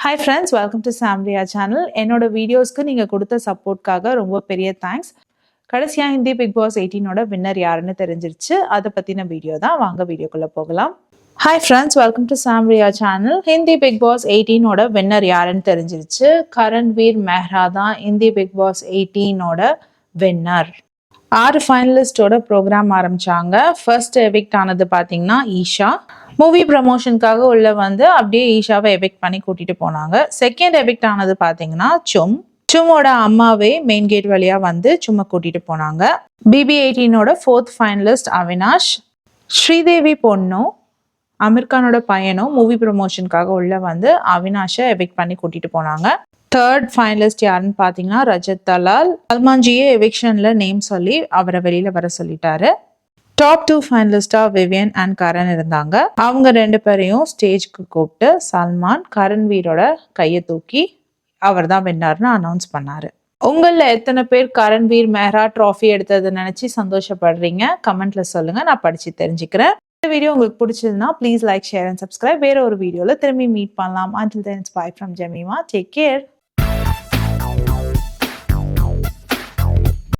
Hi friends, welcome to Samria channel. என்னோட வீடியோஸ்க்கு நீங்க கொடுத்த சப்போர்ட்காக ரொம்ப பெரிய தேங்க்ஸ். கடைசியா ஹிந்தி பிக் பாஸ் 18ஓட வின்னர் யாருன்னு தெரிஞ்சிருச்சு. அதை பத்தின வீடியோ தான். வாங்க வீடியோக்குள்ள போகலாம். Hi friends, welcome to Samria channel. Hindi Bigg Boss 18ஓட வின்னர் யாருன்னு தெரிஞ்சிருச்சு. கரண்வீர் மெஹ்ரா தான் ஹிந்தி பிக் பாஸ் 18ஓட வின்னர். 6 ஃபைனலிஸ்டோட ப்ரோக்ராம் ஆரம்பிச்சாங்க. ஃபர்ஸ்ட் எவிக்ட் ஆனது பார்த்தீங்கன்னா ஈஷா. மூவி ப்ரமோஷனுக்காக உள்ள வந்து அப்படியே ஈஷாவை எவிக்ட் பண்ணி கூட்டிட்டு போனாங்க. செகண்ட் எவிக்ட் ஆனது பார்த்தீங்கன்னா சும்மோட அம்மாவே மெயின் கேட் வழியா வந்து சும்மா கூட்டிட்டு போனாங்க. BB18ஓட ஃபோர்த் ஃபைனலிஸ்ட் அவினாஷ். ஸ்ரீதேவி பொண்ணும் அமீர்கானோட பையனும் மூவி ப்ரமோஷனுக்காக உள்ள வந்து அவினாஷை எவிக்ட் பண்ணி கூட்டிட்டு போனாங்க. தேர்ட் ஃபைனலிஸ்ட் யாருன்னு பார்த்தீங்கன்னா ரஜத் தலால். சல்மான்ஜியே எவிக்ஷன்ல நேம் சொல்லி அவரை வெளியில வர சொல்லிட்டாரு. டாப் 2 ஃபைனலிஸ்டா விவியன் அண்ட் கரண் இருந்தாங்க. அவங்க 2 பேரையும் ஸ்டேஜ்க்கு கூப்பிட்டு சல்மான் கரண்வீரோட கையை தூக்கி அவர் தான் வின்னர்னு அனௌன்ஸ் பண்ணாரு. உங்களில் எத்தனை பேர் கரண்வீர் மெஹ்ரா ட்ராஃபி எடுத்ததை நினைச்சு சந்தோஷப்படுறீங்க? கமெண்ட்ல சொல்லுங்க, நான் படிச்சு தெரிஞ்சுக்கிறேன். இந்த வீடியோ உங்களுக்கு பிடிச்சதுன்னா please like, share and subscribe. வேற ஒரு வீடியோல திரும்பி மீட் பண்ணலாம். Until then, it's bye from Jemima. Take care.